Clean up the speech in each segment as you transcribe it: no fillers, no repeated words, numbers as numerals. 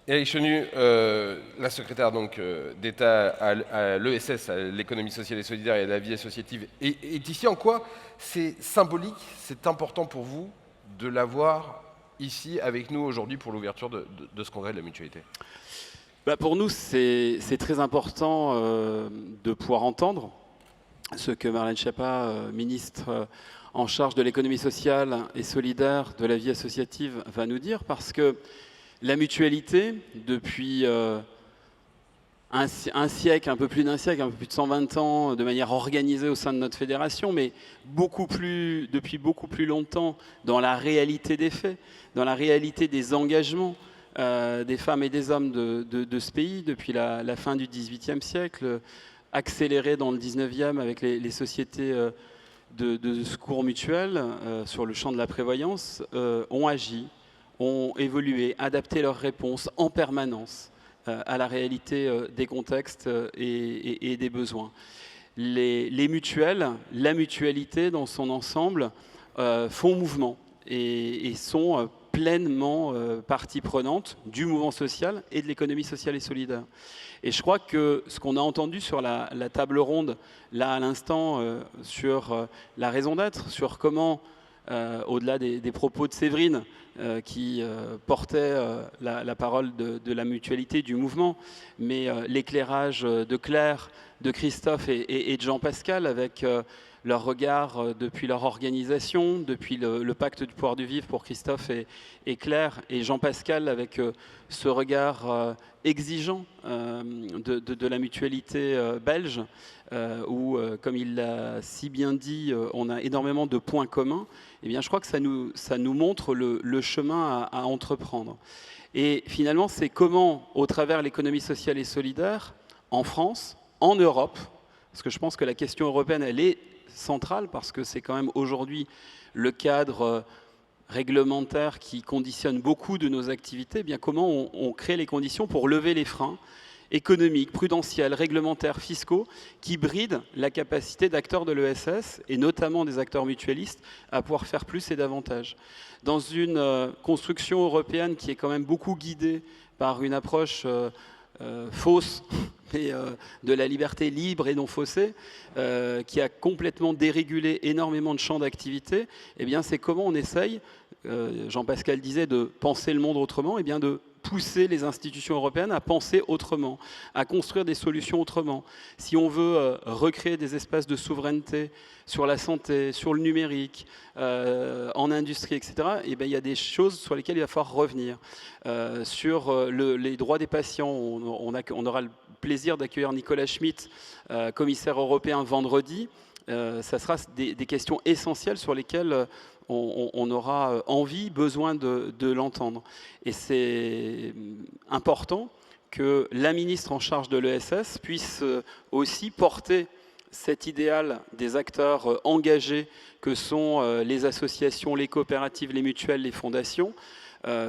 Éric Chenu, la secrétaire d'État à l'ESS, à l'économie sociale et solidaire et à la vie associative, est ici. En quoi c'est symbolique, c'est important pour vous de l'avoir ici avec nous aujourd'hui pour l'ouverture de ce congrès de la mutualité? Pour nous, c'est très important de pouvoir entendre ce que Marlène Schiappa, ministre en charge de l'économie sociale et solidaire, de la vie associative, va nous dire, parce que la mutualité, depuis un siècle, un peu plus d'un siècle, un peu plus de 120 ans, de manière organisée au sein de notre fédération, mais depuis beaucoup plus longtemps dans la réalité des faits, dans la réalité des engagements des femmes et des hommes de ce pays, depuis la fin du XVIIIe siècle, accéléré dans le XIXe avec les sociétés de secours mutuels sur le champ de la prévoyance, ont agi, ont évolué, adapté leurs réponses en permanence à la réalité des contextes et des besoins. Les mutuelles, la mutualité dans son ensemble, font mouvement et sont pleinement partie prenante du mouvement social et de l'économie sociale et solidaire. Et je crois que ce qu'on a entendu sur la table ronde, là à l'instant, sur la raison d'être, sur comment, au-delà des propos de Séverine, qui portait la parole de la mutualité, du mouvement, mais l'éclairage de Claire, de Christophe et de Jean-Pascal, avec leur regard depuis leur organisation, depuis le pacte du pouvoir du vivre pour Christophe et Claire, et Jean-Pascal avec ce regard exigeant de la mutualité belge, où, comme il l'a si bien dit, on a énormément de points communs. Eh bien, je crois que ça nous montre le chemin à entreprendre. Et finalement, c'est comment, au travers de l'économie sociale et solidaire, en France, en Europe, parce que je pense que la question européenne, elle est centrale, parce que c'est quand même aujourd'hui le cadre réglementaire qui conditionne beaucoup de nos activités, eh bien comment on crée les conditions pour lever les freins économiques, prudentiels, réglementaires, fiscaux, qui brident la capacité d'acteurs de l'ESS, et notamment des acteurs mutualistes, à pouvoir faire plus et davantage. Dans une construction européenne qui est quand même beaucoup guidée par une approche fausse, et de la liberté libre et non faussée, qui a complètement dérégulé énormément de champs d'activité, eh bien c'est comment on essaye, Jean-Pascal disait, de penser le monde autrement, eh bien de pousser les institutions européennes à penser autrement, à construire des solutions autrement. Si on veut recréer des espaces de souveraineté sur la santé, sur le numérique, en industrie, etc., eh bien, il y a des choses sur lesquelles il va falloir revenir. Sur les droits des patients, on aura le plaisir d'accueillir Nicolas Schmit, commissaire européen, vendredi. Ça sera des questions essentielles sur lesquelles on aura envie, besoin de l'entendre. Et c'est important que la ministre en charge de l'ESS puisse aussi porter cet idéal des acteurs engagés que sont les associations, les coopératives, les mutuelles, les fondations,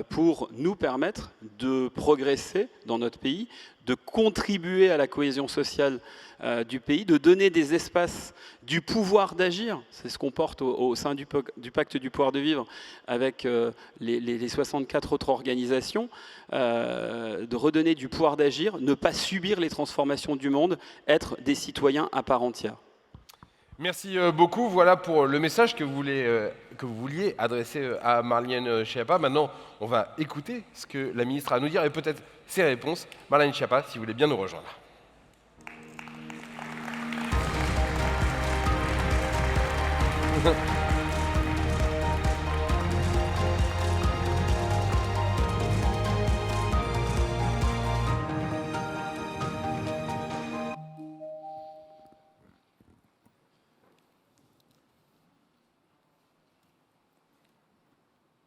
pour nous permettre de progresser dans notre pays, de contribuer à la cohésion sociale du pays, de donner des espaces du pouvoir d'agir. C'est ce qu'on porte au sein du pacte du pouvoir de vivre avec les 64 autres organisations, de redonner du pouvoir d'agir, ne pas subir les transformations du monde, être des citoyens à part entière. Merci beaucoup. Voilà pour le message que vous vouliez adresser à Marlène Schiappa. Maintenant, on va écouter ce que la ministre a à nous dire et peut-être ses réponses. Marlène Schiappa, si vous voulez bien nous rejoindre.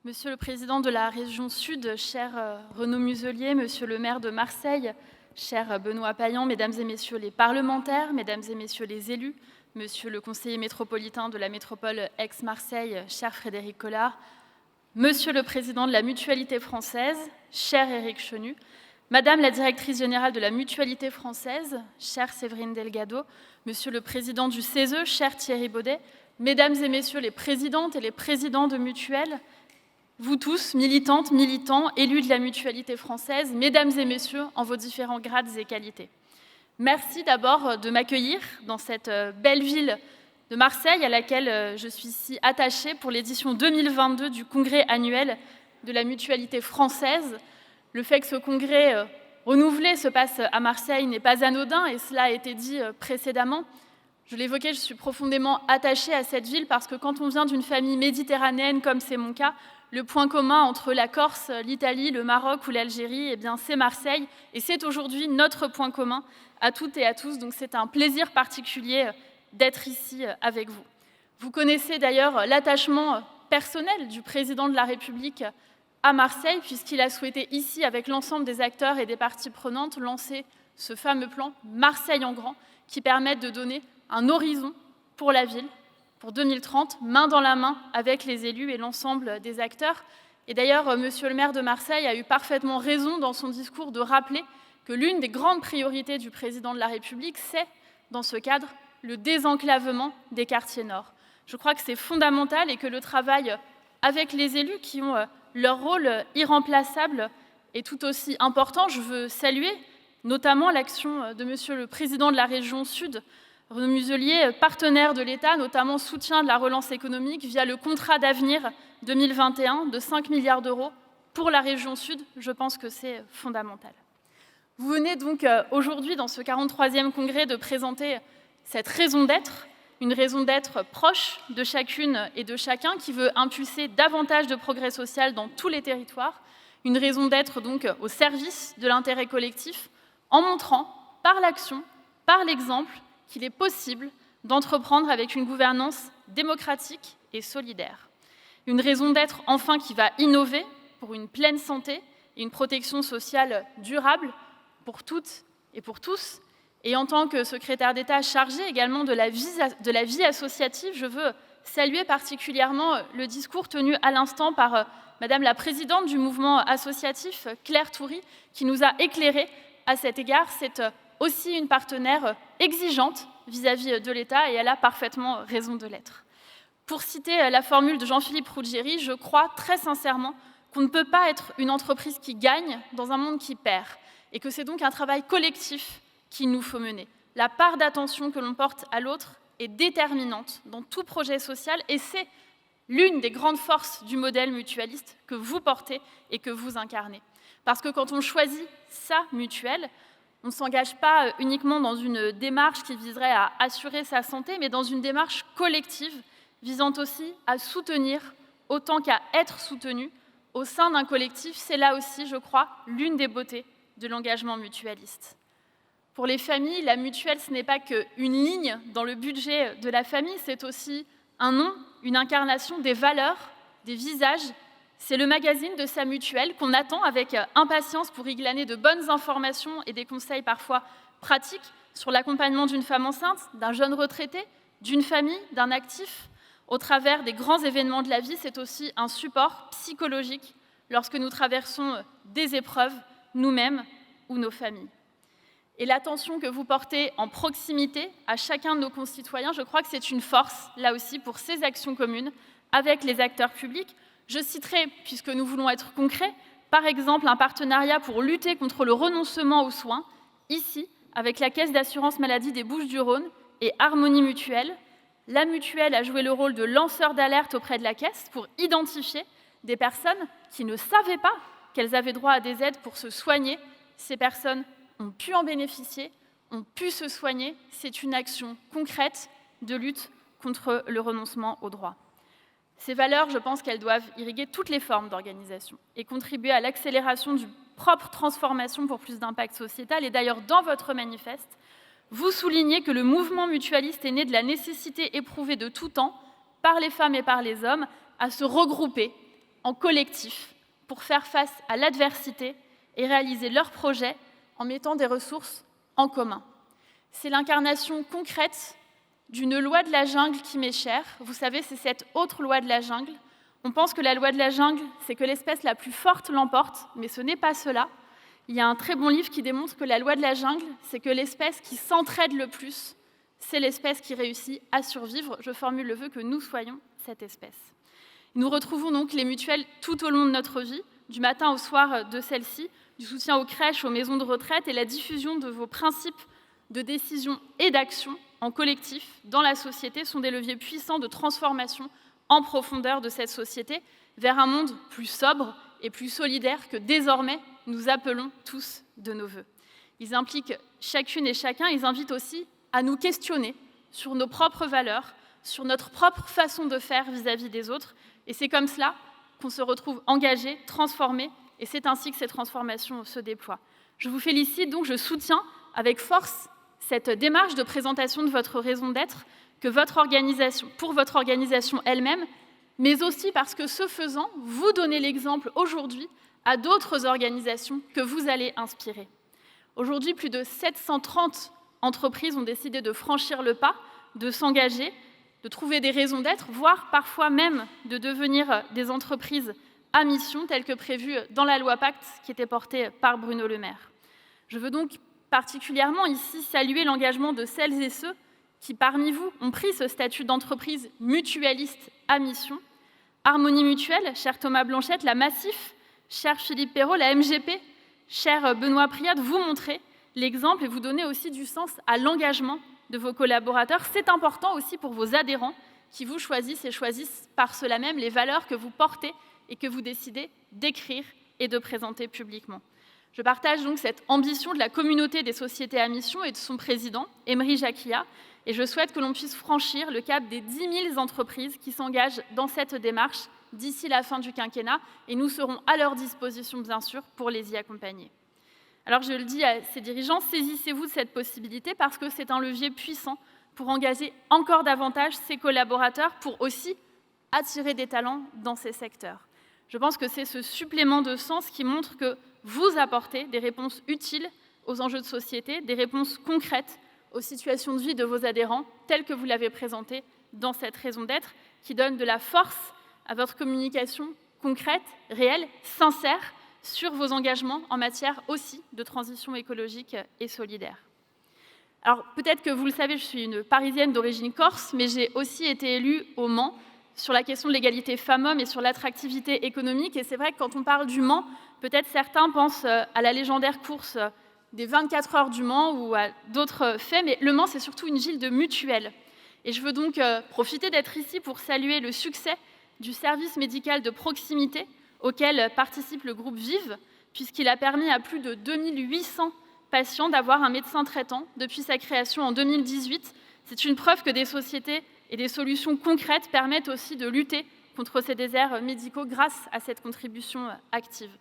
Monsieur le Président de la Région Sud, cher Renaud Muselier, Monsieur le maire de Marseille, cher Benoît Payan, Mesdames et Messieurs les parlementaires, Mesdames et Messieurs les élus, Monsieur le conseiller métropolitain de la métropole Aix-Marseille, cher Frédéric Collard, Monsieur le Président de la Mutualité française, cher Éric Chenu, Madame la directrice générale de la Mutualité française, chère Séverine Delgado, Monsieur le Président du CESE, cher Thierry Baudet, Mesdames et Messieurs les présidentes et les présidents de mutuelles, vous tous, militantes, militants, élus de la Mutualité française, mesdames et messieurs, en vos différents grades et qualités. Merci d'abord de m'accueillir dans cette belle ville de Marseille, à laquelle je suis si attachée pour l'édition 2022 du congrès annuel de la Mutualité française. Le fait que ce congrès renouvelé se passe à Marseille n'est pas anodin, et cela a été dit précédemment. Je l'évoquais, je suis profondément attachée à cette ville parce que quand on vient d'une famille méditerranéenne, comme c'est mon cas, le point commun entre la Corse, l'Italie, le Maroc ou l'Algérie, eh bien, c'est Marseille. Et c'est aujourd'hui notre point commun à toutes et à tous. Donc c'est un plaisir particulier d'être ici avec vous. Vous connaissez d'ailleurs l'attachement personnel du président de la République à Marseille, puisqu'il a souhaité ici, avec l'ensemble des acteurs et des parties prenantes, lancer ce fameux plan Marseille en grand, qui permet de donner un horizon pour la ville, pour 2030, main dans la main avec les élus et l'ensemble des acteurs. Et d'ailleurs, monsieur le maire de Marseille a eu parfaitement raison dans son discours de rappeler que l'une des grandes priorités du président de la République, c'est, dans ce cadre, le désenclavement des quartiers nord. Je crois que c'est fondamental et que le travail avec les élus qui ont leur rôle irremplaçable est tout aussi important. Je veux saluer notamment l'action de monsieur le président de la région Sud, Renaud Muselier, partenaire de l'État, notamment soutien de la relance économique via le contrat d'avenir 2021 de 5 milliards d'euros pour la région Sud. Je pense que c'est fondamental. Vous venez donc aujourd'hui, dans ce 43e congrès, de présenter cette raison d'être, une raison d'être proche de chacune et de chacun qui veut impulser davantage de progrès social dans tous les territoires, une raison d'être donc au service de l'intérêt collectif, en montrant par l'action, par l'exemple, qu'il est possible d'entreprendre avec une gouvernance démocratique et solidaire. Une raison d'être, enfin, qui va innover pour une pleine santé et une protection sociale durable pour toutes et pour tous. Et en tant que secrétaire d'État chargé également de la vie associative, je veux saluer particulièrement le discours tenu à l'instant par Madame la présidente du mouvement associatif, Claire Toury, qui nous a éclairés à cet égard. C'est aussi une partenaire exigeante vis-à-vis de l'État, et elle a parfaitement raison de l'être. Pour citer la formule de Jean-Philippe Ruggieri, je crois très sincèrement qu'on ne peut pas être une entreprise qui gagne dans un monde qui perd, et que c'est donc un travail collectif qu'il nous faut mener. La part d'attention que l'on porte à l'autre est déterminante dans tout projet social, et c'est l'une des grandes forces du modèle mutualiste que vous portez et que vous incarnez. Parce que quand on choisit sa mutuelle, on ne s'engage pas uniquement dans une démarche qui viserait à assurer sa santé, mais dans une démarche collective visant aussi à soutenir autant qu'à être soutenu au sein d'un collectif. C'est là aussi, je crois, l'une des beautés de l'engagement mutualiste. Pour les familles, la mutuelle, ce n'est pas qu'une ligne dans le budget de la famille, c'est aussi un nom, une incarnation des valeurs, des visages. C'est le magazine de sa mutuelle qu'on attend avec impatience pour y glaner de bonnes informations et des conseils parfois pratiques sur l'accompagnement d'une femme enceinte, d'un jeune retraité, d'une famille, d'un actif. Au travers des grands événements de la vie, c'est aussi un support psychologique lorsque nous traversons des épreuves, nous-mêmes ou nos familles. Et l'attention que vous portez en proximité à chacun de nos concitoyens, je crois que c'est une force, là aussi, pour ces actions communes avec les acteurs publics. Je citerai, puisque nous voulons être concrets, par exemple un partenariat pour lutter contre le renoncement aux soins, ici, avec la Caisse d'assurance maladie des Bouches-du-Rhône et Harmonie Mutuelle. La mutuelle a joué le rôle de lanceur d'alerte auprès de la Caisse pour identifier des personnes qui ne savaient pas qu'elles avaient droit à des aides pour se soigner. Ces personnes ont pu en bénéficier, ont pu se soigner. C'est une action concrète de lutte contre le renoncement aux droits. Ces valeurs, je pense qu'elles doivent irriguer toutes les formes d'organisation et contribuer à l'accélération d'une propre transformation pour plus d'impact sociétal. Et d'ailleurs, dans votre manifeste, vous soulignez que le mouvement mutualiste est né de la nécessité éprouvée de tout temps, par les femmes et par les hommes, à se regrouper en collectif pour faire face à l'adversité et réaliser leurs projets en mettant des ressources en commun. C'est l'incarnation concrète d'une loi de la jungle qui m'est chère. Vous savez, c'est cette autre loi de la jungle. On pense que la loi de la jungle, c'est que l'espèce la plus forte l'emporte, mais ce n'est pas cela. Il y a un très bon livre qui démontre que la loi de la jungle, c'est que l'espèce qui s'entraide le plus, c'est l'espèce qui réussit à survivre. Je formule le vœu que nous soyons cette espèce. Nous retrouvons donc les mutuelles tout au long de notre vie, du matin au soir de celle-ci, du soutien aux crèches, aux maisons de retraite et la diffusion de vos principes de décision et d'action en collectif dans la société sont des leviers puissants de transformation en profondeur de cette société vers un monde plus sobre et plus solidaire que désormais nous appelons tous de nos vœux. Ils impliquent chacune et chacun, ils invitent aussi à nous questionner sur nos propres valeurs, sur notre propre façon de faire vis-à-vis des autres. Et c'est comme cela qu'on se retrouve engagé, transformé, et c'est ainsi que ces transformations se déploient. Je vous félicite donc, je soutiens avec force cette démarche de présentation de votre raison d'être pour votre organisation elle-même, mais aussi parce que ce faisant, vous donnez l'exemple aujourd'hui à d'autres organisations que vous allez inspirer. Aujourd'hui, plus de 730 entreprises ont décidé de franchir le pas, de s'engager, de trouver des raisons d'être, voire parfois même de devenir des entreprises à mission, telles que prévues dans la loi Pacte qui était portée par Bruno Le Maire. Je veux donc particulièrement ici saluer l'engagement de celles et ceux qui, parmi vous, ont pris ce statut d'entreprise mutualiste à mission. Harmonie Mutuelle, cher Thomas Blanchette, la Massif, cher Philippe Perrault, la MGP, cher Benoît Priat, vous montrez l'exemple et vous donnez aussi du sens à l'engagement de vos collaborateurs. C'est important aussi pour vos adhérents qui vous choisissent et choisissent par cela même les valeurs que vous portez et que vous décidez d'écrire et de présenter publiquement. Je partage donc cette ambition de la communauté des sociétés à mission et de son président, Emery Jacquia, et je souhaite que l'on puisse franchir le cap des 10 000 entreprises qui s'engagent dans cette démarche d'ici la fin du quinquennat, et nous serons à leur disposition, bien sûr, pour les y accompagner. Alors je le dis à ces dirigeants, saisissez-vous de cette possibilité parce que c'est un levier puissant pour engager encore davantage ces collaborateurs, pour aussi attirer des talents dans ces secteurs. Je pense que c'est ce supplément de sens qui montre que vous apportez des réponses utiles aux enjeux de société, des réponses concrètes aux situations de vie de vos adhérents, telles que vous l'avez présenté dans cette raison d'être, qui donne de la force à votre communication concrète, réelle, sincère, sur vos engagements en matière aussi de transition écologique et solidaire. Alors, peut-être que vous le savez, je suis une Parisienne d'origine corse, mais j'ai aussi été élue au Mans sur la question de l'égalité femmes-hommes et sur l'attractivité économique. Et c'est vrai que quand on parle du Mans, peut-être certains pensent à la légendaire course des 24 heures du Mans ou à d'autres faits, mais le Mans, c'est surtout une ville de mutuelles. Et je veux donc profiter d'être ici pour saluer le succès du service médical de proximité auquel participe le groupe Vive, puisqu'il a permis à plus de 2800 patients d'avoir un médecin traitant depuis sa création en 2018. C'est une preuve que des sociétés et des solutions concrètes permettent aussi de lutter contre ces déserts médicaux grâce à cette contribution active.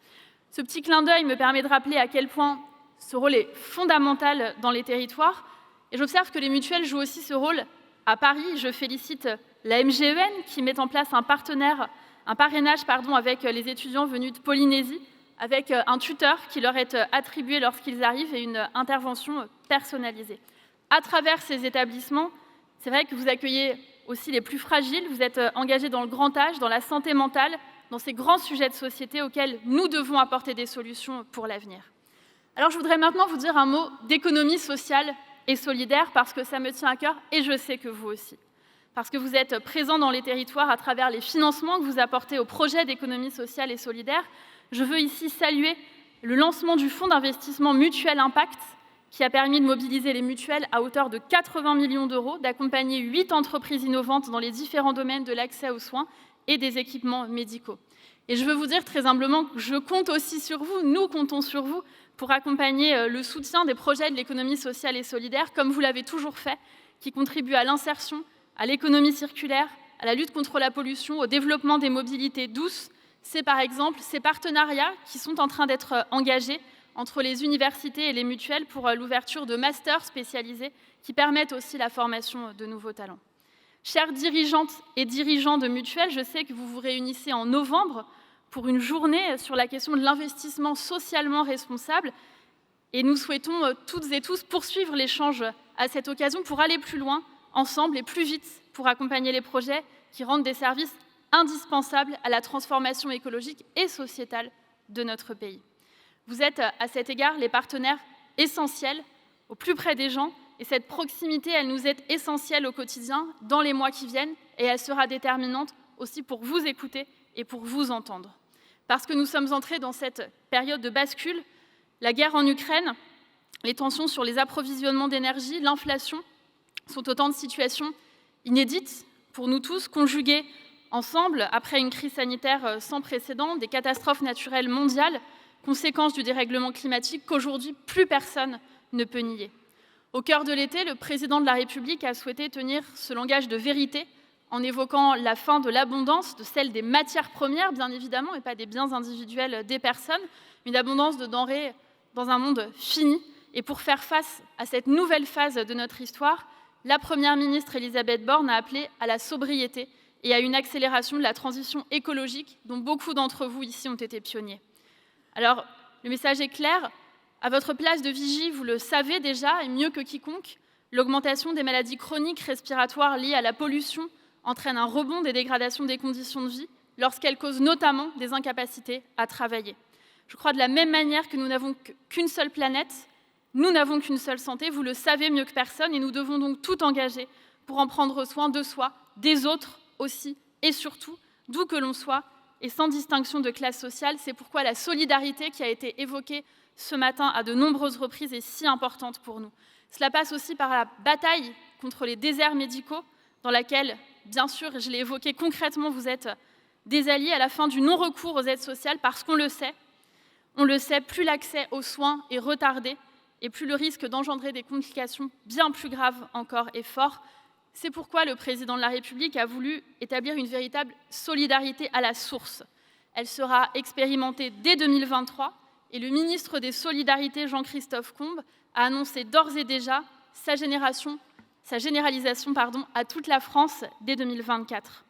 Ce petit clin d'œil me permet de rappeler à quel point ce rôle est fondamental dans les territoires. Et j'observe que les mutuelles jouent aussi ce rôle à Paris. Je félicite la MGEN qui met en place un parrainage avec les étudiants venus de Polynésie, avec un tuteur qui leur est attribué lorsqu'ils arrivent et une intervention personnalisée. À travers ces établissements, c'est vrai que vous accueillez aussi les plus fragiles, vous êtes engagés dans le grand âge, dans la santé mentale, dans ces grands sujets de société auxquels nous devons apporter des solutions pour l'avenir. Alors je voudrais maintenant vous dire un mot d'économie sociale et solidaire parce que ça me tient à cœur et je sais que vous aussi. Parce que vous êtes présents dans les territoires à travers les financements que vous apportez aux projets d'économie sociale et solidaire. Je veux ici saluer le lancement du fonds d'investissement Mutuelle Impact qui a permis de mobiliser les mutuelles à hauteur de 80 millions d'euros, d'accompagner 8 entreprises innovantes dans les différents domaines de l'accès aux soins et des équipements médicaux. Et je veux vous dire très humblement que je compte aussi sur vous, nous comptons sur vous, pour accompagner le soutien des projets de l'économie sociale et solidaire, comme vous l'avez toujours fait, qui contribuent à l'insertion, à l'économie circulaire, à la lutte contre la pollution, au développement des mobilités douces. C'est par exemple ces partenariats qui sont en train d'être engagés entre les universités et les mutuelles pour l'ouverture de masters spécialisés qui permettent aussi la formation de nouveaux talents. Chères dirigeantes et dirigeants de mutuelles, je sais que vous vous réunissez en novembre pour une journée sur la question de l'investissement socialement responsable et nous souhaitons toutes et tous poursuivre l'échange à cette occasion pour aller plus loin ensemble et plus vite pour accompagner les projets qui rendent des services indispensables à la transformation écologique et sociétale de notre pays. Vous êtes à cet égard les partenaires essentiels au plus près des gens et cette proximité, elle nous est essentielle au quotidien dans les mois qui viennent et elle sera déterminante aussi pour vous écouter et pour vous entendre. Parce que nous sommes entrés dans cette période de bascule, la guerre en Ukraine, les tensions sur les approvisionnements d'énergie, l'inflation sont autant de situations inédites pour nous tous, conjuguées ensemble après une crise sanitaire sans précédent, des catastrophes naturelles mondiales, conséquences du dérèglement climatique qu'aujourd'hui plus personne ne peut nier. Au cœur de l'été, le président de la République a souhaité tenir ce langage de vérité en évoquant la fin de l'abondance, de celle des matières premières, bien évidemment, et pas des biens individuels des personnes, une abondance de denrées dans un monde fini. Et pour faire face à cette nouvelle phase de notre histoire, la Première ministre Elisabeth Borne a appelé à la sobriété et à une accélération de la transition écologique dont beaucoup d'entre vous ici ont été pionniers. Alors, le message est clair. À votre place de vigie, vous le savez déjà, et mieux que quiconque, l'augmentation des maladies chroniques respiratoires liées à la pollution entraîne un rebond des dégradations des conditions de vie lorsqu'elles causent notamment des incapacités à travailler. Je crois de la même manière que nous n'avons qu'une seule planète, nous n'avons qu'une seule santé, vous le savez mieux que personne, et nous devons donc tout engager pour en prendre soin de soi, des autres aussi, et surtout, d'où que l'on soit, et sans distinction de classe sociale. C'est pourquoi la solidarité qui a été évoquée ce matin à de nombreuses reprises est si importante pour nous. Cela passe aussi par la bataille contre les déserts médicaux, dans laquelle, bien sûr, je l'ai évoqué concrètement, vous êtes des alliés à la fin du non-recours aux aides sociales, parce qu'on le sait, plus l'accès aux soins est retardé, et plus le risque d'engendrer des complications bien plus graves encore est fort. C'est pourquoi le président de la République a voulu établir une véritable solidarité à la source. Elle sera expérimentée dès 2023, et le ministre des Solidarités, Jean-Christophe Combe, a annoncé d'ores et déjà sa généralisation à toute la France dès 2024.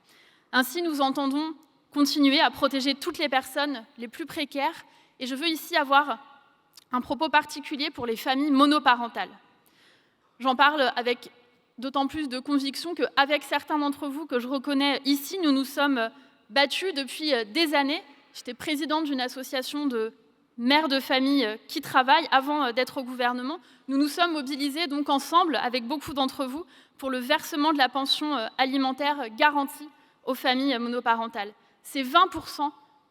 Ainsi, nous entendons continuer à protéger toutes les personnes les plus précaires, et je veux ici avoir un propos particulier pour les familles monoparentales. J'en parle avec d'autant plus de conviction qu'avec certains d'entre vous que je reconnais ici, nous nous sommes battus depuis des années. J'étais présidente d'une association de mères de famille qui travaillent avant d'être au gouvernement. Nous nous sommes mobilisés donc ensemble, avec beaucoup d'entre vous, pour le versement de la pension alimentaire garantie aux familles monoparentales. C'est 20%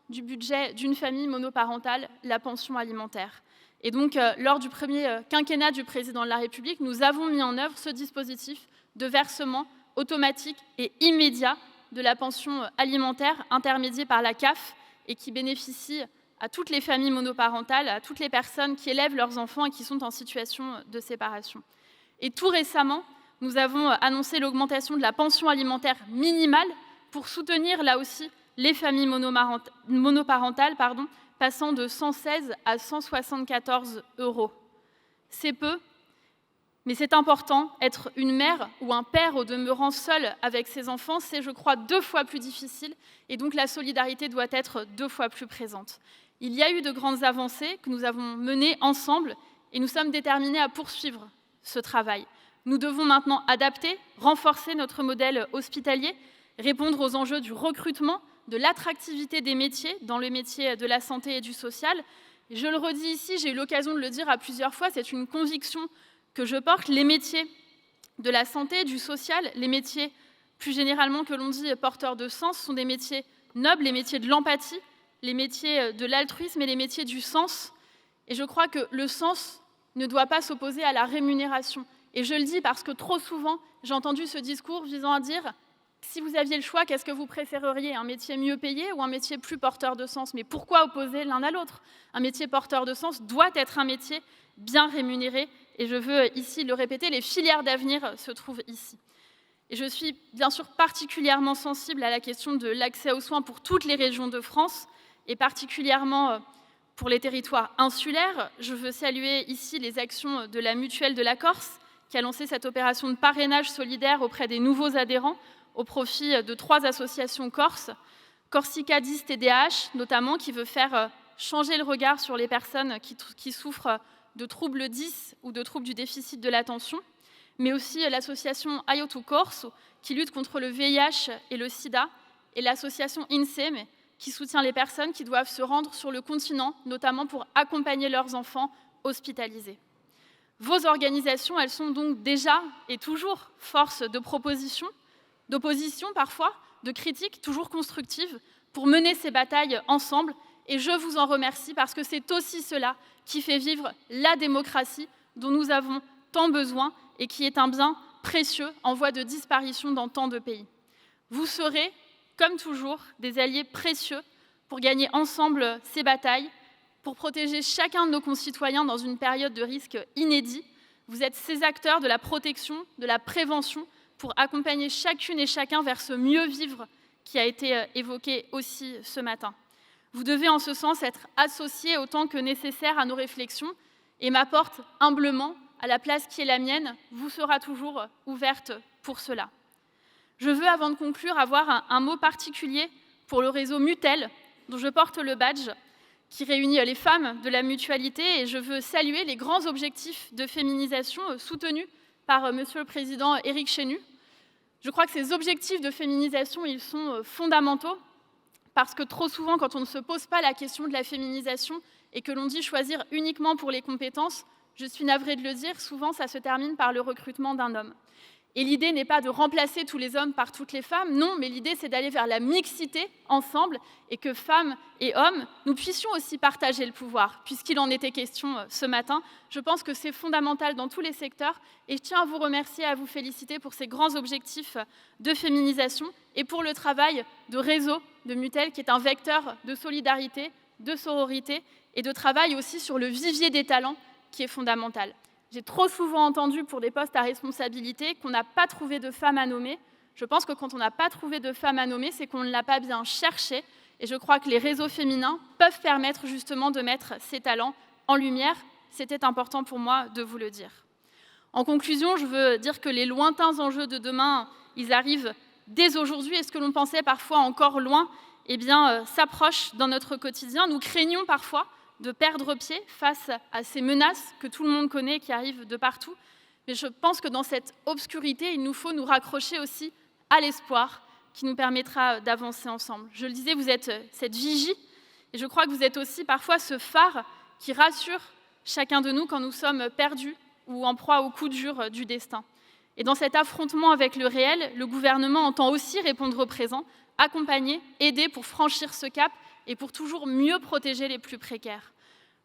du budget d'une famille monoparentale, la pension alimentaire. Et donc, lors du premier quinquennat du président de la République, nous avons mis en œuvre ce dispositif de versement automatique et immédiat de la pension alimentaire intermédiée par la CAF et qui bénéficie à toutes les familles monoparentales, à toutes les personnes qui élèvent leurs enfants et qui sont en situation de séparation. Et tout récemment, nous avons annoncé l'augmentation de la pension alimentaire minimale pour soutenir là aussi les familles monoparentales, passant de 116 à 174 €. C'est peu, mais c'est important. Être une mère ou un père au demeurant seul avec ses enfants, c'est, je crois, 2 fois plus difficile, et donc la solidarité doit être 2 fois plus présente. Il y a eu de grandes avancées que nous avons menées ensemble, et nous sommes déterminés à poursuivre ce travail. Nous devons maintenant adapter, renforcer notre modèle hospitalier, répondre aux enjeux du recrutement, de l'attractivité des métiers dans le métier de la santé et du social. Je le redis ici, j'ai eu l'occasion de le dire à plusieurs fois, c'est une conviction que je porte, les métiers de la santé, du social, les métiers plus généralement que l'on dit porteurs de sens, sont des métiers nobles, les métiers de l'empathie, les métiers de l'altruisme et les métiers du sens. Et je crois que le sens ne doit pas s'opposer à la rémunération. Et je le dis parce que trop souvent, j'ai entendu ce discours visant à dire « si vous aviez le choix, qu'est-ce que vous préféreriez, un métier mieux payé ou un métier plus porteur de sens ?» Mais pourquoi opposer l'un à l'autre? Un métier porteur de sens doit être un métier bien rémunéré. Et je veux ici le répéter, les filières d'avenir se trouvent ici. Et je suis bien sûr particulièrement sensible à la question de l'accès aux soins pour toutes les régions de France, et particulièrement pour les territoires insulaires. Je veux saluer ici les actions de la Mutuelle de la Corse, qui a lancé cette opération de parrainage solidaire auprès des nouveaux adhérents, au profit de 3 associations corses, Corsica 10 TDAH notamment, qui veut faire changer le regard sur les personnes qui souffrent de troubles 10 ou de troubles du déficit de l'attention, mais aussi l'association Aiotu Corso, qui lutte contre le VIH et le sida, et l'association INSEE, qui soutient les personnes qui doivent se rendre sur le continent, notamment pour accompagner leurs enfants hospitalisés. Vos organisations, elles sont donc déjà et toujours force de proposition, d'opposition parfois, de critiques toujours constructives pour mener ces batailles ensemble. Et je vous en remercie parce que c'est aussi cela qui fait vivre la démocratie dont nous avons tant besoin et qui est un bien précieux en voie de disparition dans tant de pays. Vous serez, comme toujours, des alliés précieux pour gagner ensemble ces batailles, pour protéger chacun de nos concitoyens dans une période de risque inédit. Vous êtes ces acteurs de la protection, de la prévention, pour accompagner chacune et chacun vers ce mieux vivre qui a été évoqué aussi ce matin. Vous devez en ce sens être associés autant que nécessaire à nos réflexions et ma porte humblement, à la place qui est la mienne, vous sera toujours ouverte pour cela. Je veux, avant de conclure, avoir un mot particulier pour le réseau Mutel, dont je porte le badge, qui réunit les femmes de la mutualité, et je veux saluer les grands objectifs de féminisation soutenus par Monsieur le Président Éric Chenu. Je crois que ces objectifs de féminisation, ils sont fondamentaux, parce que trop souvent, quand on ne se pose pas la question de la féminisation et que l'on dit choisir uniquement pour les compétences, je suis navrée de le dire, souvent ça se termine par le recrutement d'un homme. Et l'idée n'est pas de remplacer tous les hommes par toutes les femmes, non, mais l'idée c'est d'aller vers la mixité ensemble et que femmes et hommes, nous puissions aussi partager le pouvoir, puisqu'il en était question ce matin. Je pense que c'est fondamental dans tous les secteurs et je tiens à vous remercier et à vous féliciter pour ces grands objectifs de féminisation et pour le travail de réseau de Mutel qui est un vecteur de solidarité, de sororité et de travail aussi sur le vivier des talents qui est fondamental. J'ai trop souvent entendu pour des postes à responsabilité qu'on n'a pas trouvé de femmes à nommer. Je pense que quand on n'a pas trouvé de femmes à nommer, c'est qu'on ne l'a pas bien cherché. Et je crois que les réseaux féminins peuvent permettre justement de mettre ces talents en lumière. C'était important pour moi de vous le dire. En conclusion, je veux dire que les lointains enjeux de demain, ils arrivent dès aujourd'hui. Et ce que l'on pensait parfois encore loin, eh bien, s'approche dans notre quotidien. Nous craignons parfois de perdre pied face à ces menaces que tout le monde connaît et qui arrivent de partout. Mais je pense que dans cette obscurité, il nous faut nous raccrocher aussi à l'espoir qui nous permettra d'avancer ensemble. Je le disais, vous êtes cette vigie et je crois que vous êtes aussi parfois ce phare qui rassure chacun de nous quand nous sommes perdus ou en proie aux coups durs du destin. Et dans cet affrontement avec le réel, le gouvernement entend aussi répondre au présent, accompagner, aider pour franchir ce cap et pour toujours mieux protéger les plus précaires.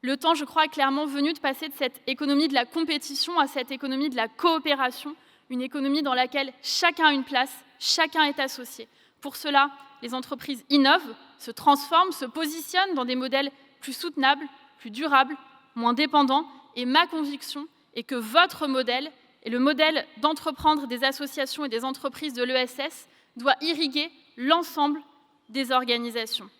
Le temps, je crois, est clairement venu de passer de cette économie de la compétition à cette économie de la coopération, une économie dans laquelle chacun a une place, chacun est associé. Pour cela, les entreprises innovent, se transforment, se positionnent dans des modèles plus soutenables, plus durables, moins dépendants. Et ma conviction est que votre modèle, et le modèle d'entreprendre des associations et des entreprises de l'ESS, doit irriguer l'ensemble des organisations.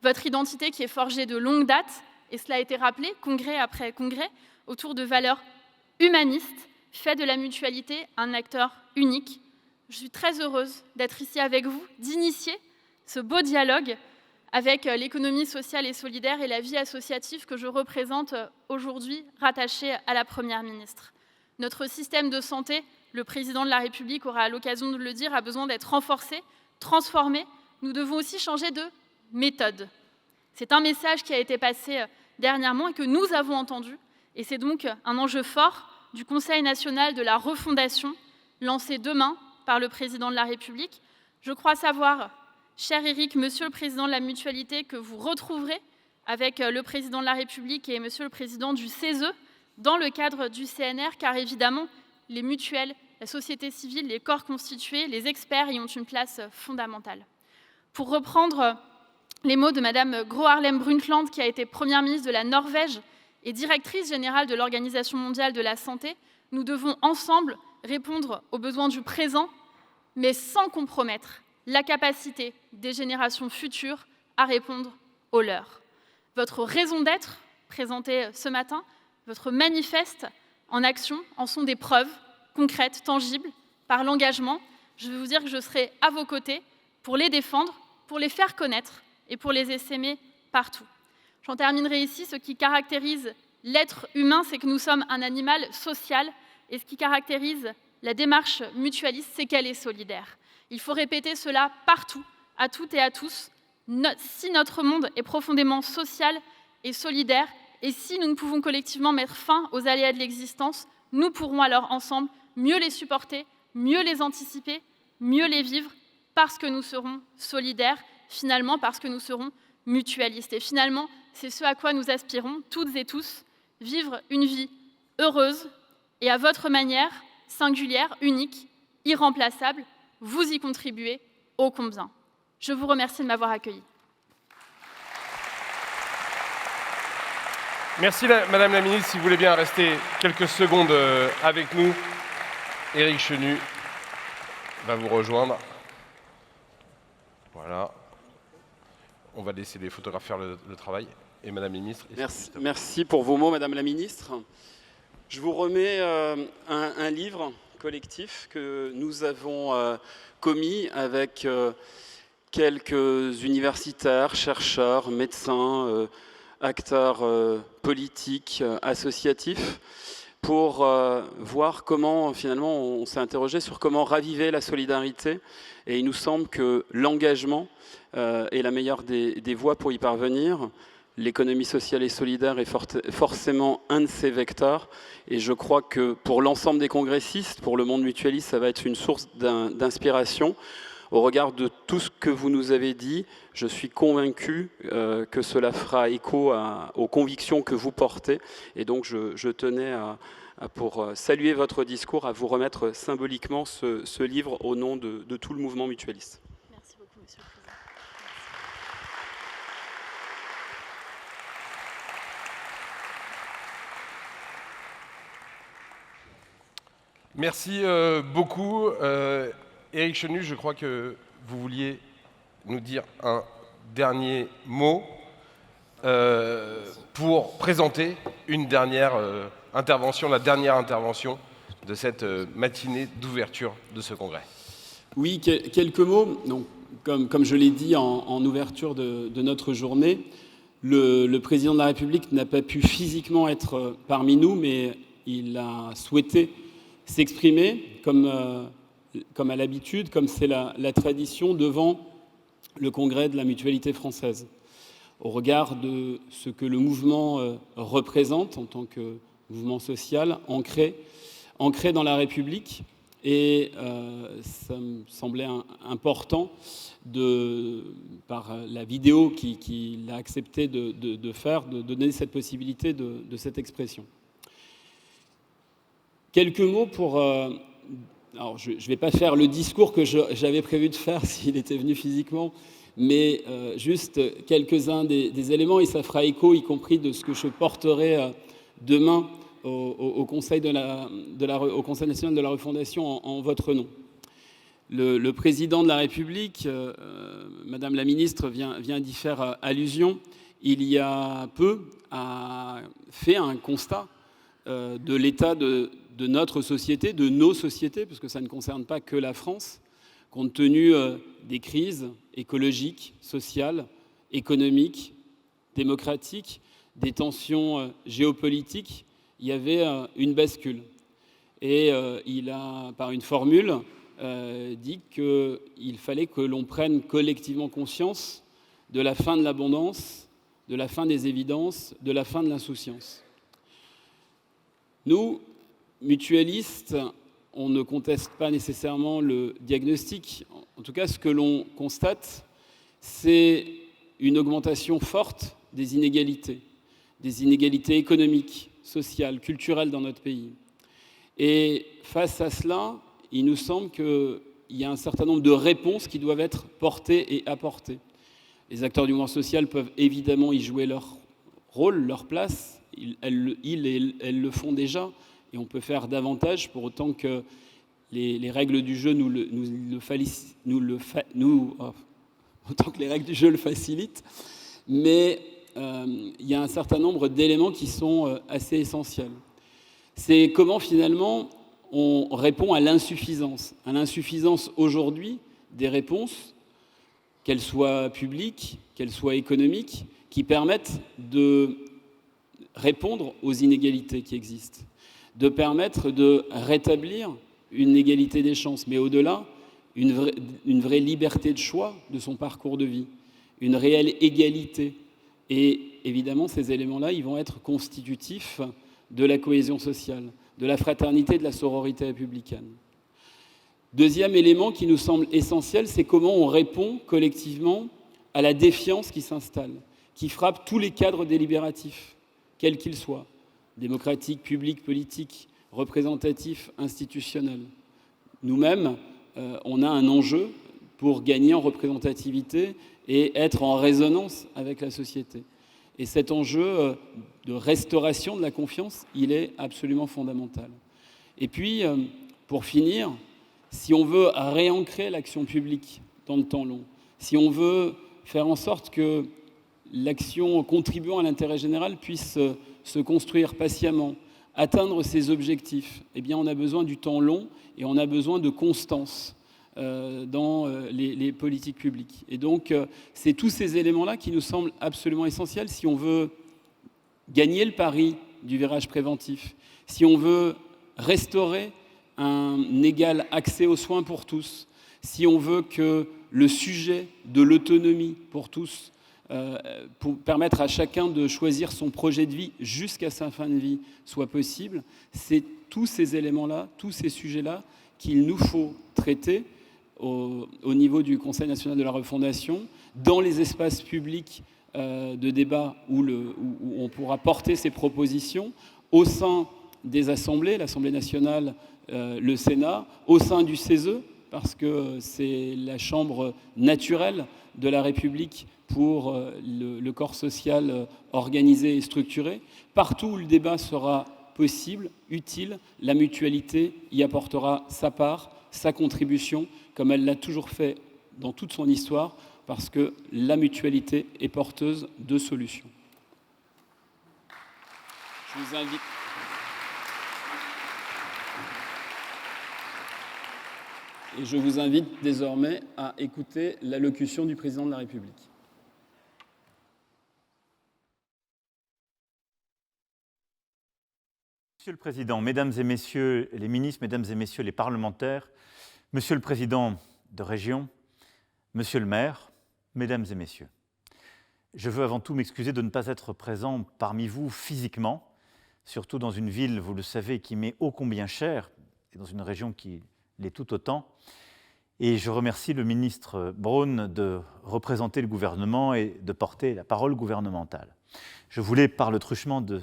Votre identité qui est forgée de longue date, et cela a été rappelé, congrès après congrès, autour de valeurs humanistes, fait de la mutualité un acteur unique. Je suis très heureuse d'être ici avec vous, d'initier ce beau dialogue avec l'économie sociale et solidaire et la vie associative que je représente aujourd'hui, rattachée à la Première ministre. Notre système de santé, le président de la République aura l'occasion de le dire, a besoin d'être renforcé, transformé. Nous devons aussi changer de méthode. C'est un message qui a été passé dernièrement et que nous avons entendu. Et c'est donc un enjeu fort du Conseil national de la refondation, lancé demain par le président de la République. Je crois savoir, cher Éric, monsieur le président de la mutualité, que vous retrouverez avec le président de la République et monsieur le président du CESE dans le cadre du CNR, car évidemment, les mutuelles, la société civile, les corps constitués, les experts y ont une place fondamentale. Pour reprendre les mots de Madame Gro Harlem Brundtland, qui a été Première ministre de la Norvège et directrice générale de l'Organisation mondiale de la santé, nous devons ensemble répondre aux besoins du présent, mais sans compromettre la capacité des générations futures à répondre aux leurs. Votre raison d'être, présentée ce matin, votre manifeste en action, en sont des preuves concrètes, tangibles, par l'engagement. Je veux vous dire que je serai à vos côtés pour les défendre, pour les faire connaître et pour les essaimer partout. J'en terminerai ici. Ce qui caractérise l'être humain, c'est que nous sommes un animal social, et ce qui caractérise la démarche mutualiste, c'est qu'elle est solidaire. Il faut répéter cela partout, à toutes et à tous. Si notre monde est profondément social et solidaire, et si nous ne pouvons collectivement mettre fin aux aléas de l'existence, nous pourrons alors ensemble mieux les supporter, mieux les anticiper, mieux les vivre, parce que nous serons solidaires, finalement parce que nous serons mutualistes. Et finalement, c'est ce à quoi nous aspirons, toutes et tous, vivre une vie heureuse et à votre manière, singulière, unique, irremplaçable. Vous y contribuez ô combien. Je vous remercie de m'avoir accueilli. Merci Madame la Ministre, si vous voulez bien rester quelques secondes avec nous. Éric Chenu va vous rejoindre. Voilà. On va laisser les photographes faire le travail. Et Madame la Ministre... Merci pour vos mots, Madame la Ministre. Je vous remets un livre collectif que nous avons commis avec quelques universitaires, chercheurs, médecins, acteurs politiques, associatifs, pour voir comment, finalement, on s'est interrogé sur comment raviver la solidarité. Et il nous semble que l'engagement est la meilleure des voies pour y parvenir. L'économie sociale et solidaire est forcément un de ces vecteurs. Et je crois que pour l'ensemble des congressistes, pour le monde mutualiste, ça va être une source d'inspiration. Au regard de tout ce que vous nous avez dit, je suis convaincu que cela fera écho aux convictions que vous portez. Et donc, je tenais, pour saluer votre discours, à vous remettre symboliquement ce livre au nom de tout le mouvement mutualiste. Merci beaucoup, Monsieur le Président. Merci beaucoup. Éric Chenu, je crois que vous vouliez nous dire un dernier mot pour présenter une dernière intervention, la dernière intervention de cette matinée d'ouverture de ce congrès. Oui, quelques mots. Donc, comme je l'ai dit en ouverture de notre journée, le président de la République n'a pas pu physiquement être parmi nous, mais il a souhaité s'exprimer comme à l'habitude, comme c'est la tradition, devant le congrès de la mutualité française. Au regard de ce que le mouvement représente en tant que mouvement social, ancré dans la République, et ça me semblait important, par la vidéo qu'il a accepté de faire, de donner cette possibilité de cette expression. Quelques mots pour... alors, je ne vais pas faire le discours que j'avais prévu de faire s'il était venu physiquement, mais juste quelques-uns des éléments, et ça fera écho, y compris de ce que je porterai demain au Conseil au Conseil national de la refondation en votre nom. Le président de la République, Madame la Ministre, vient d'y faire allusion. Il y a peu a fait un constat de l'état de notre société, de nos sociétés, parce que ça ne concerne pas que la France, compte tenu des crises écologiques, sociales, économiques, démocratiques, des tensions géopolitiques, il y avait une bascule. Et il a, par une formule, dit qu'il fallait que l'on prenne collectivement conscience de la fin de l'abondance, de la fin des évidences, de la fin de l'insouciance. Nous, mutualistes, on ne conteste pas nécessairement le diagnostic. En tout cas, ce que l'on constate, c'est une augmentation forte des inégalités économiques, sociales, culturelles dans notre pays. Et face à cela, il nous semble qu'il y a un certain nombre de réponses qui doivent être portées et apportées. Les acteurs du mouvement social peuvent évidemment y jouer leur rôle, leur place. Elles le font déjà, et on peut faire davantage pour autant que les règles du jeu autant que les règles du jeu le facilitent. Mais il y a un certain nombre d'éléments qui sont assez essentiels. C'est comment finalement on répond à l'insuffisance aujourd'hui des réponses, qu'elles soient publiques, qu'elles soient économiques, qui permettent de répondre aux inégalités qui existent, de permettre de rétablir une égalité des chances, mais au-delà, une vraie liberté de choix de son parcours de vie, une réelle égalité. Et évidemment, ces éléments-là, ils vont être constitutifs de la cohésion sociale, de la fraternité, de la sororité républicaine. Deuxième élément qui nous semble essentiel, c'est comment on répond collectivement à la défiance qui s'installe, qui frappe tous les cadres délibératifs, quels qu'ils soient, démocratiques, publics, politiques, représentatifs, institutionnels. Nous-mêmes, on a un enjeu pour gagner en représentativité et être en résonance avec la société. Et cet enjeu de restauration de la confiance, il est absolument fondamental. Et puis, pour finir, si on veut réancrer l'action publique dans le temps long, si on veut faire en sorte que l'action contribuant à l'intérêt général puisse se construire patiemment, atteindre ses objectifs, eh bien on a besoin du temps long et on a besoin de constance dans les politiques publiques. Et donc, c'est tous ces éléments-là qui nous semblent absolument essentiels si on veut gagner le pari du virage préventif, si on veut restaurer un égal accès aux soins pour tous, si on veut que le sujet de l'autonomie pour tous, pour permettre à chacun de choisir son projet de vie jusqu'à sa fin de vie, soit possible, c'est tous ces éléments-là, tous ces sujets-là qu'il nous faut traiter au niveau du Conseil national de la refondation, dans les espaces publics de débat où on pourra porter ces propositions, au sein des assemblées, l'Assemblée nationale, le Sénat, au sein du CESE, parce que c'est la chambre naturelle de la République pour le corps social organisé et structuré. Partout où le débat sera possible, utile, la mutualité y apportera sa part, sa contribution, comme elle l'a toujours fait dans toute son histoire, parce que la mutualité est porteuse de solutions. Je vous invite... Et je vous invite désormais à écouter l'allocution du président de la République. Monsieur le Président, Mesdames et Messieurs les ministres, Mesdames et Messieurs les parlementaires, Monsieur le Président de région, Monsieur le maire, Mesdames et Messieurs, je veux avant tout m'excuser de ne pas être présent parmi vous physiquement, surtout dans une ville, vous le savez, qui m'est ô combien chère, et dans une région qui l'est tout autant. Et je remercie le ministre Braun de représenter le gouvernement et de porter la parole gouvernementale. Je voulais, par le truchement de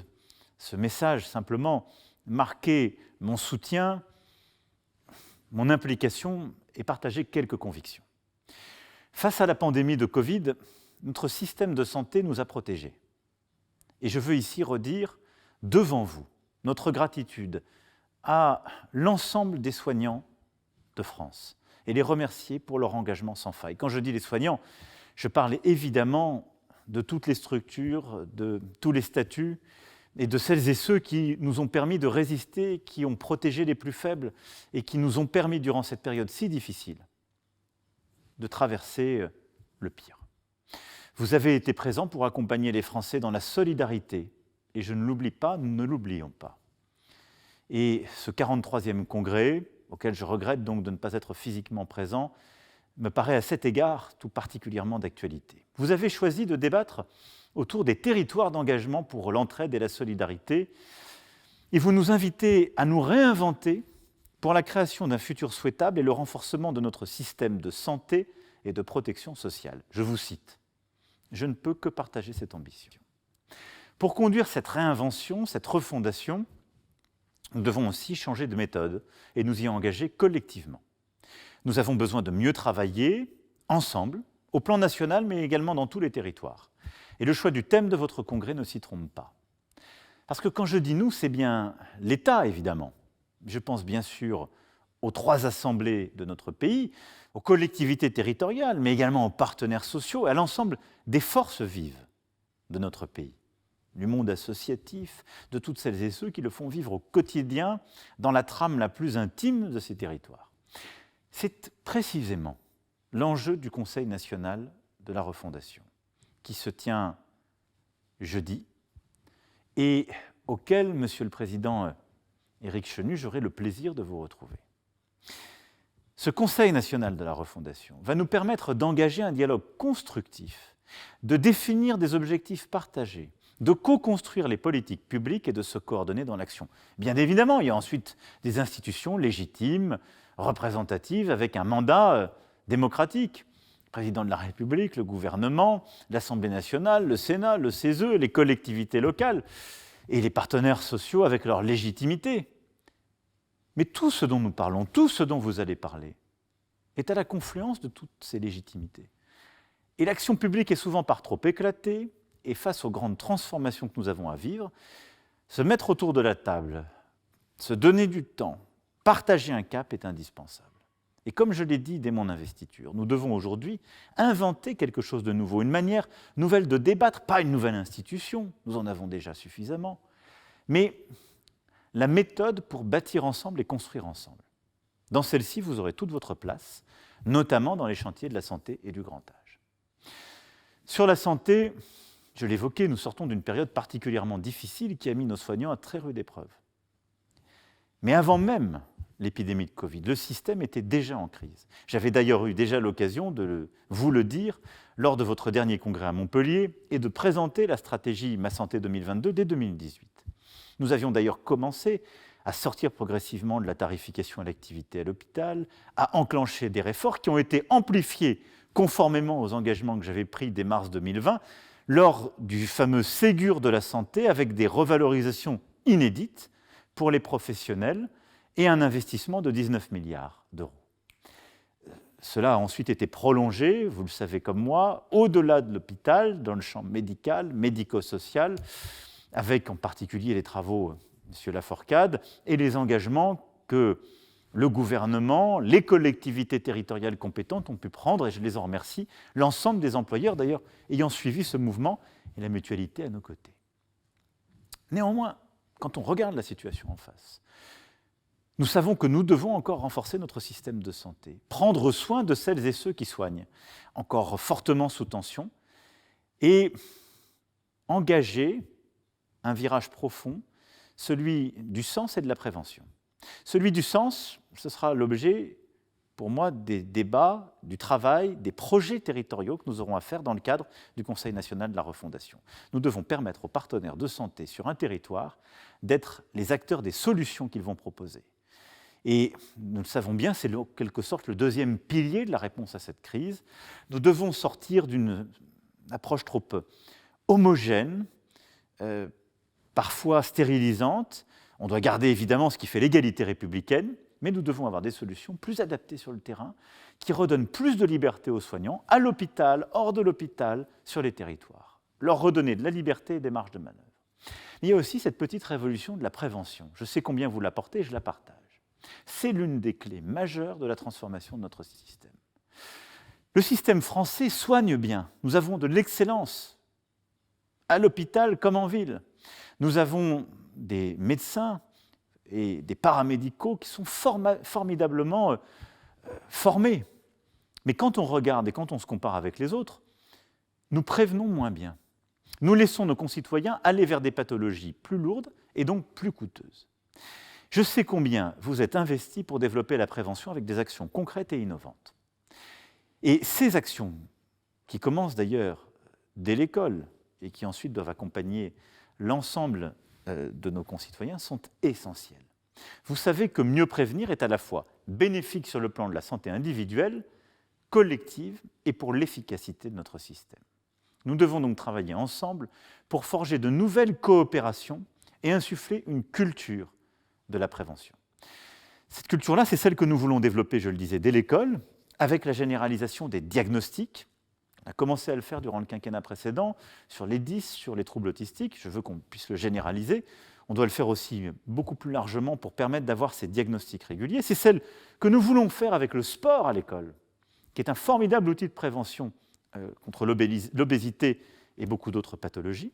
ce message, simplement marquer mon soutien, mon implication et partager quelques convictions. Face à la pandémie de Covid, notre système de santé nous a protégés. Et je veux ici redire devant vous notre gratitude à l'ensemble des soignants de France et les remercier pour leur engagement sans faille. Quand je dis les soignants, je parle évidemment de toutes les structures, de tous les statuts et de celles et ceux qui nous ont permis de résister, qui ont protégé les plus faibles et qui nous ont permis, durant cette période si difficile, de traverser le pire. Vous avez été présents pour accompagner les Français dans la solidarité, et je ne l'oublie pas, nous ne l'oublions pas. Et ce 43e congrès, auquel je regrette donc de ne pas être physiquement présent, me paraît à cet égard tout particulièrement d'actualité. Vous avez choisi de débattre autour des territoires d'engagement pour l'entraide et la solidarité, et vous nous invitez à nous réinventer pour la création d'un futur souhaitable et le renforcement de notre système de santé et de protection sociale. Je vous cite, « Je ne peux que partager cette ambition. » Pour conduire cette réinvention, cette refondation, nous devons aussi changer de méthode et nous y engager collectivement. Nous avons besoin de mieux travailler ensemble, au plan national, mais également dans tous les territoires. Et le choix du thème de votre congrès ne s'y trompe pas. Parce que quand je dis « nous », c'est bien l'État, évidemment. Je pense bien sûr aux 3 assemblées de notre pays, aux collectivités territoriales, mais également aux partenaires sociaux et à l'ensemble des forces vives de notre pays, du monde associatif, de toutes celles et ceux qui le font vivre au quotidien dans la trame la plus intime de ces territoires. C'est précisément l'enjeu du Conseil national de la refondation, qui se tient jeudi et auquel, Monsieur le Président Éric Chenu, j'aurai le plaisir de vous retrouver. Ce Conseil national de la refondation va nous permettre d'engager un dialogue constructif, de définir des objectifs partagés, de co-construire les politiques publiques et de se coordonner dans l'action. Bien évidemment, il y a ensuite des institutions légitimes, représentative avec un mandat démocratique. Le président de la République, le gouvernement, l'Assemblée nationale, le Sénat, le CESE, les collectivités locales et les partenaires sociaux avec leur légitimité. Mais tout ce dont nous parlons, tout ce dont vous allez parler, est à la confluence de toutes ces légitimités. Et l'action publique est souvent par trop éclatée, et face aux grandes transformations que nous avons à vivre, se mettre autour de la table, se donner du temps, partager un cap est indispensable. Et comme je l'ai dit dès mon investiture, nous devons aujourd'hui inventer quelque chose de nouveau, une manière nouvelle de débattre, pas une nouvelle institution, nous en avons déjà suffisamment, mais la méthode pour bâtir ensemble et construire ensemble. Dans celle-ci, vous aurez toute votre place, notamment dans les chantiers de la santé et du grand âge. Sur la santé, je l'évoquais, nous sortons d'une période particulièrement difficile qui a mis nos soignants à très rude épreuve. Mais avant même l'épidémie de Covid, le système était déjà en crise. J'avais d'ailleurs eu déjà l'occasion de vous le dire lors de votre dernier congrès à Montpellier et de présenter la stratégie Ma Santé 2022 dès 2018. Nous avions d'ailleurs commencé à sortir progressivement de la tarification à l'activité à l'hôpital, à enclencher des réformes qui ont été amplifiées conformément aux engagements que j'avais pris dès mars 2020 lors du fameux Ségur de la santé avec des revalorisations inédites pour les professionnels et un investissement de 19 milliards d'euros. Cela a ensuite été prolongé, vous le savez comme moi, au-delà de l'hôpital, dans le champ médical, médico-social, avec en particulier les travaux de M. Laforcade et les engagements que le gouvernement, les collectivités territoriales compétentes ont pu prendre, et je les en remercie, l'ensemble des employeurs d'ailleurs ayant suivi ce mouvement et la mutualité à nos côtés. Néanmoins, quand on regarde la situation en face, nous savons que nous devons encore renforcer notre système de santé, prendre soin de celles et ceux qui soignent, encore fortement sous tension, et engager un virage profond, celui du sens et de la prévention. Celui du sens, ce sera l'objet, pour moi, des débats, du travail, des projets territoriaux que nous aurons à faire dans le cadre du Conseil national de la refondation. Nous devons permettre aux partenaires de santé sur un territoire d'être les acteurs des solutions qu'ils vont proposer. Et nous le savons bien, c'est en quelque sorte le deuxième pilier de la réponse à cette crise. Nous devons sortir d'une approche trop homogène, parfois stérilisante. On doit garder évidemment ce qui fait l'égalité républicaine, mais nous devons avoir des solutions plus adaptées sur le terrain, qui redonnent plus de liberté aux soignants, à l'hôpital, hors de l'hôpital, sur les territoires. Leur redonner de la liberté et des marges de manœuvre. Mais il y a aussi cette petite révolution de la prévention. Je sais combien vous la portez, je la partage. C'est l'une des clés majeures de la transformation de notre système. Le système français soigne bien. Nous avons de l'excellence, à l'hôpital comme en ville. Nous avons des médecins et des paramédicaux qui sont formidablement formés. Mais quand on regarde et quand on se compare avec les autres, nous prévenons moins bien. Nous laissons nos concitoyens aller vers des pathologies plus lourdes et donc plus coûteuses. Je sais combien vous êtes investis pour développer la prévention avec des actions concrètes et innovantes. Et ces actions, qui commencent d'ailleurs dès l'école et qui ensuite doivent accompagner l'ensemble de nos concitoyens, sont essentielles. Vous savez que mieux prévenir est à la fois bénéfique sur le plan de la santé individuelle, collective et pour l'efficacité de notre système. Nous devons donc travailler ensemble pour forger de nouvelles coopérations et insuffler une culture de la prévention. Cette culture-là, c'est celle que nous voulons développer, je le disais, dès l'école, avec la généralisation des diagnostics. On a commencé à le faire durant le quinquennat précédent, sur les 10, sur les troubles autistiques. Je veux qu'on puisse le généraliser. On doit le faire aussi beaucoup plus largement pour permettre d'avoir ces diagnostics réguliers. C'est celle que nous voulons faire avec le sport à l'école, qui est un formidable outil de prévention contre l'obésité et beaucoup d'autres pathologies.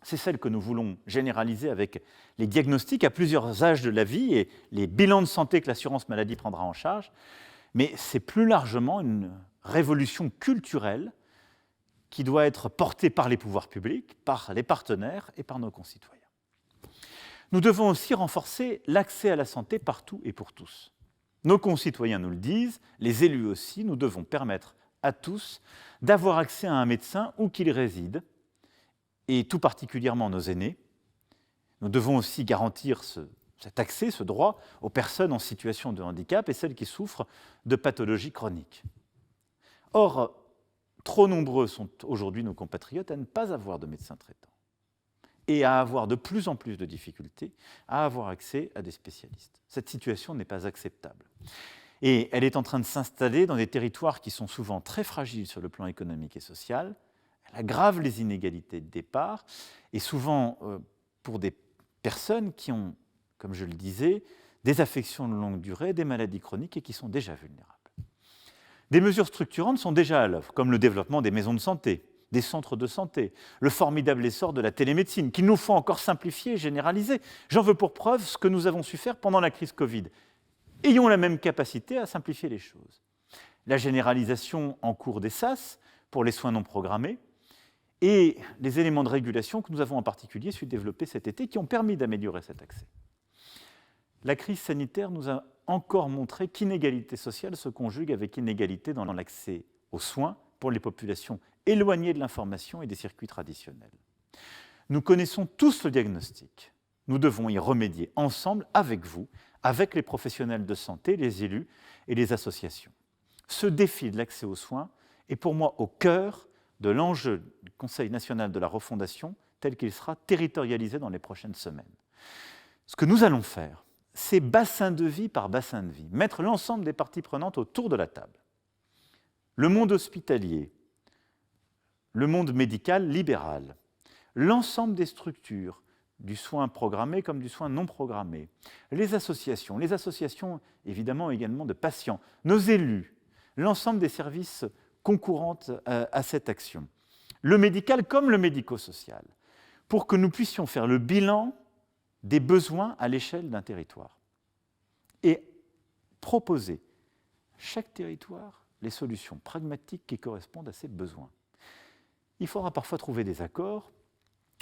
C'est celle que nous voulons généraliser avec les diagnostics à plusieurs âges de la vie et les bilans de santé que l'assurance maladie prendra en charge. Mais c'est plus largement une révolution culturelle qui doit être portée par les pouvoirs publics, par les partenaires et par nos concitoyens. Nous devons aussi renforcer l'accès à la santé partout et pour tous. Nos concitoyens nous le disent, les élus aussi, nous devons permettre à tous d'avoir accès à un médecin où qu'il réside, et tout particulièrement nos aînés. Nous devons aussi garantir ce cet accès, ce droit aux personnes en situation de handicap et celles qui souffrent de pathologies chroniques. Or, trop nombreux sont aujourd'hui nos compatriotes à ne pas avoir de médecin traitant et à avoir de plus en plus de difficultés à avoir accès à des spécialistes. Cette situation n'est pas acceptable. Et elle est en train de s'installer dans des territoires qui sont souvent très fragiles sur le plan économique et social. Elle aggrave les inégalités de départ et souvent pour des personnes qui ont, comme je le disais, des affections de longue durée, des maladies chroniques et qui sont déjà vulnérables. Des mesures structurantes sont déjà à l'œuvre, comme le développement des maisons de santé, des centres de santé, le formidable essor de la télémédecine, qu'il nous faut encore simplifier et généraliser. J'en veux pour preuve ce que nous avons su faire pendant la crise Covid. Ayons la même capacité à simplifier les choses. La généralisation en cours des SAS pour les soins non programmés et les éléments de régulation que nous avons en particulier su développer cet été qui ont permis d'améliorer cet accès. La crise sanitaire nous a encore montré qu'inégalité sociale se conjugue avec inégalité dans l'accès aux soins pour les populations éloignées de l'information et des circuits traditionnels. Nous connaissons tous le diagnostic. Nous devons y remédier ensemble avec vous, avec les professionnels de santé, les élus et les associations. Ce défi de l'accès aux soins est pour moi au cœur de l'enjeu du Conseil national de la refondation tel qu'il sera territorialisé dans les prochaines semaines. Ce que nous allons faire, c'est bassin de vie par bassin de vie, mettre l'ensemble des parties prenantes autour de la table. Le monde hospitalier, le monde médical libéral, l'ensemble des structures, du soin programmé comme du soin non programmé, les associations évidemment également de patients, nos élus, l'ensemble des services concourant à cette action, le médical comme le médico-social, pour que nous puissions faire le bilan des besoins à l'échelle d'un territoire et proposer à chaque territoire les solutions pragmatiques qui correspondent à ses besoins. Il faudra parfois trouver des accords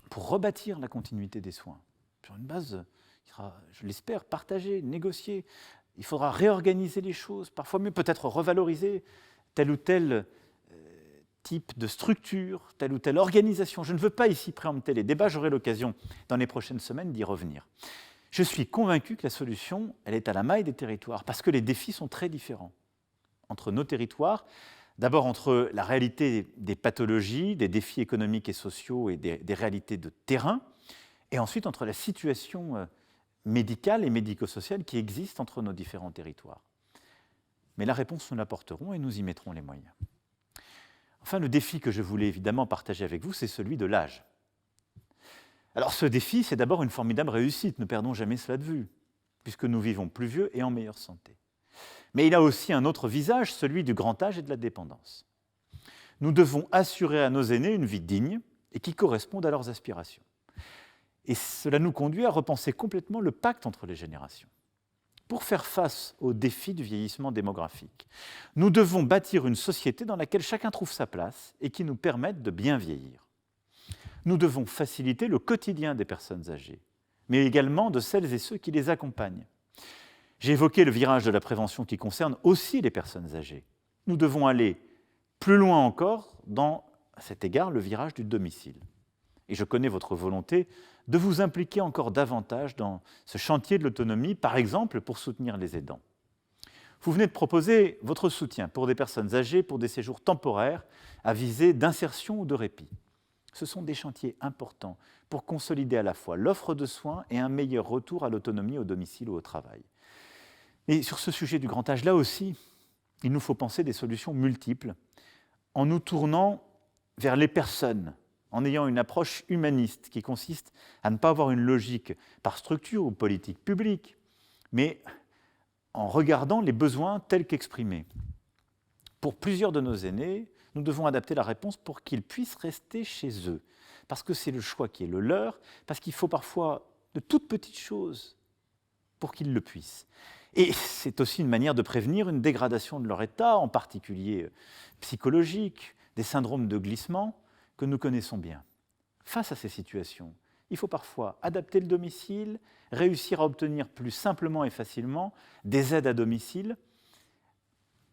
pour rebâtir la continuité des soins, sur une base qui sera, je l'espère, partagée, négociée. Il faudra réorganiser les choses, parfois mieux peut-être revaloriser tel ou tel type de structure, telle ou telle organisation. Je ne veux pas ici préempter les débats, j'aurai l'occasion dans les prochaines semaines d'y revenir. Je suis convaincu que la solution, elle est à la maille des territoires, parce que les défis sont très différents entre nos territoires. D'abord entre la réalité des pathologies, des défis économiques et sociaux et des réalités de terrain, et ensuite entre la situation médicale et médico-sociale qui existe entre nos différents territoires. Mais la réponse, nous l'apporterons et nous y mettrons les moyens. Enfin, le défi que je voulais évidemment partager avec vous, c'est celui de l'âge. Alors ce défi, c'est d'abord une formidable réussite, ne perdons jamais cela de vue, puisque nous vivons plus vieux et en meilleure santé. Mais il a aussi un autre visage, celui du grand âge et de la dépendance. Nous devons assurer à nos aînés une vie digne et qui corresponde à leurs aspirations. Et cela nous conduit à repenser complètement le pacte entre les générations. Pour faire face aux défis du vieillissement démographique, nous devons bâtir une société dans laquelle chacun trouve sa place et qui nous permette de bien vieillir. Nous devons faciliter le quotidien des personnes âgées, mais également de celles et ceux qui les accompagnent. J'ai évoqué le virage de la prévention qui concerne aussi les personnes âgées. Nous devons aller plus loin encore dans, à cet égard, le virage du domicile. Et je connais votre volonté de vous impliquer encore davantage dans ce chantier de l'autonomie, par exemple pour soutenir les aidants. Vous venez de proposer votre soutien pour des personnes âgées pour des séjours temporaires à visée d'insertion ou de répit. Ce sont des chantiers importants pour consolider à la fois l'offre de soins et un meilleur retour à l'autonomie au domicile ou au travail. Et sur ce sujet du grand âge, là aussi, il nous faut penser des solutions multiples en nous tournant vers les personnes, en ayant une approche humaniste qui consiste à ne pas avoir une logique par structure ou politique publique, mais en regardant les besoins tels qu'exprimés. Pour plusieurs de nos aînés, nous devons adapter la réponse pour qu'ils puissent rester chez eux, parce que c'est le choix qui est le leur, parce qu'il faut parfois de toutes petites choses pour qu'ils le puissent. Et c'est aussi une manière de prévenir une dégradation de leur état, en particulier psychologique, des syndromes de glissement que nous connaissons bien. Face à ces situations, il faut parfois adapter le domicile, réussir à obtenir plus simplement et facilement des aides à domicile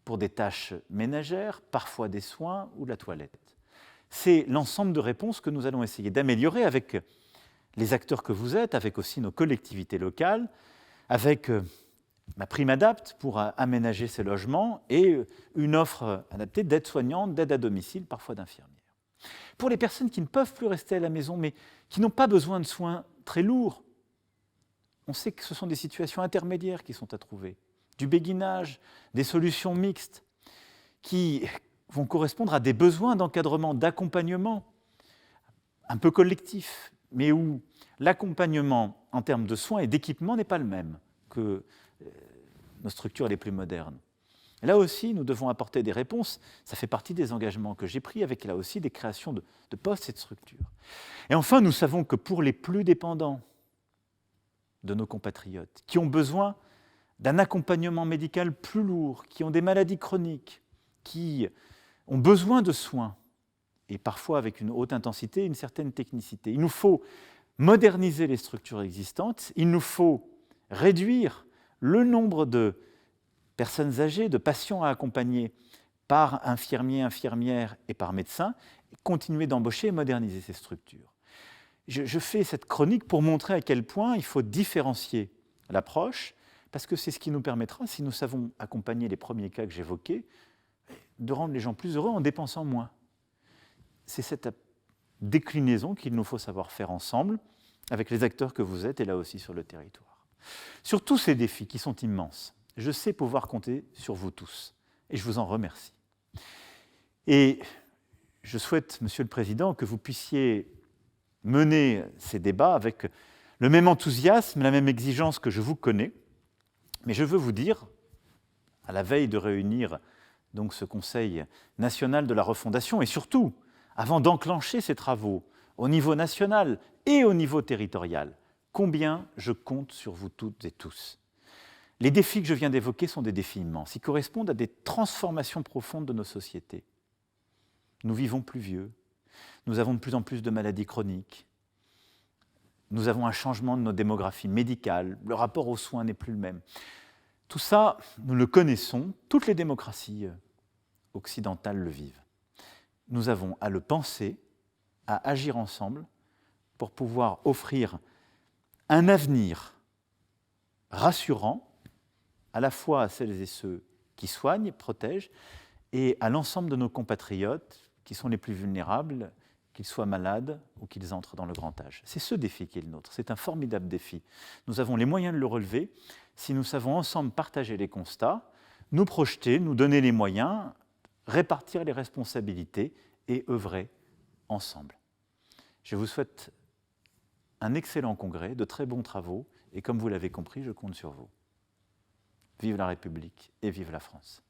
pour des tâches ménagères, parfois des soins ou la toilette. C'est l'ensemble de réponses que nous allons essayer d'améliorer avec les acteurs que vous êtes, avec aussi nos collectivités locales, avec ma prime adapte pour aménager ces logements et une offre adaptée d'aide-soignante, d'aide à domicile, parfois d'infirmières. Pour les personnes qui ne peuvent plus rester à la maison, mais qui n'ont pas besoin de soins très lourds, on sait que ce sont des situations intermédiaires qui sont à trouver, du béguinage, des solutions mixtes, qui vont correspondre à des besoins d'encadrement, d'accompagnement, un peu collectif, mais où l'accompagnement en termes de soins et d'équipement n'est pas le même que nos structures les plus modernes. Là aussi, nous devons apporter des réponses. Ça fait partie des engagements que j'ai pris avec là aussi des créations de postes et de structures. Et enfin, nous savons que pour les plus dépendants de nos compatriotes, qui ont besoin d'un accompagnement médical plus lourd, qui ont des maladies chroniques, qui ont besoin de soins, et parfois avec une haute intensité, une certaine technicité. Il nous faut moderniser les structures existantes, il nous faut réduire le nombre de personnes âgées, de patients à accompagner par infirmiers, infirmières et par médecins, et continuer d'embaucher et moderniser ces structures. Je fais cette chronique pour montrer à quel point il faut différencier l'approche, parce que c'est ce qui nous permettra, si nous savons accompagner les premiers cas que j'évoquais, de rendre les gens plus heureux en dépensant moins. C'est cette déclinaison qu'il nous faut savoir faire ensemble, avec les acteurs que vous êtes, et là aussi sur le territoire. Sur tous ces défis qui sont immenses, je sais pouvoir compter sur vous tous, et je vous en remercie. Et je souhaite, Monsieur le Président, que vous puissiez mener ces débats avec le même enthousiasme, la même exigence que je vous connais. Mais je veux vous dire, à la veille de réunir donc ce Conseil national de la refondation, et surtout, avant d'enclencher ces travaux au niveau national et au niveau territorial, combien je compte sur vous toutes et tous. Les défis que je viens d'évoquer sont des défis immenses. Ils correspondent à des transformations profondes de nos sociétés. Nous vivons plus vieux, nous avons de plus en plus de maladies chroniques, nous avons un changement de nos démographies médicales, le rapport aux soins n'est plus le même. Tout ça, nous le connaissons, toutes les démocraties occidentales le vivent. Nous avons à le penser, à agir ensemble pour pouvoir offrir un avenir rassurant, à la fois à celles et ceux qui soignent, protègent, et à l'ensemble de nos compatriotes qui sont les plus vulnérables, qu'ils soient malades ou qu'ils entrent dans le grand âge. C'est ce défi qui est le nôtre, c'est un formidable défi. Nous avons les moyens de le relever si nous savons ensemble partager les constats, nous projeter, nous donner les moyens, répartir les responsabilités et œuvrer ensemble. Je vous souhaite un excellent congrès, de très bons travaux, et comme vous l'avez compris, je compte sur vous. Vive la République et vive la France.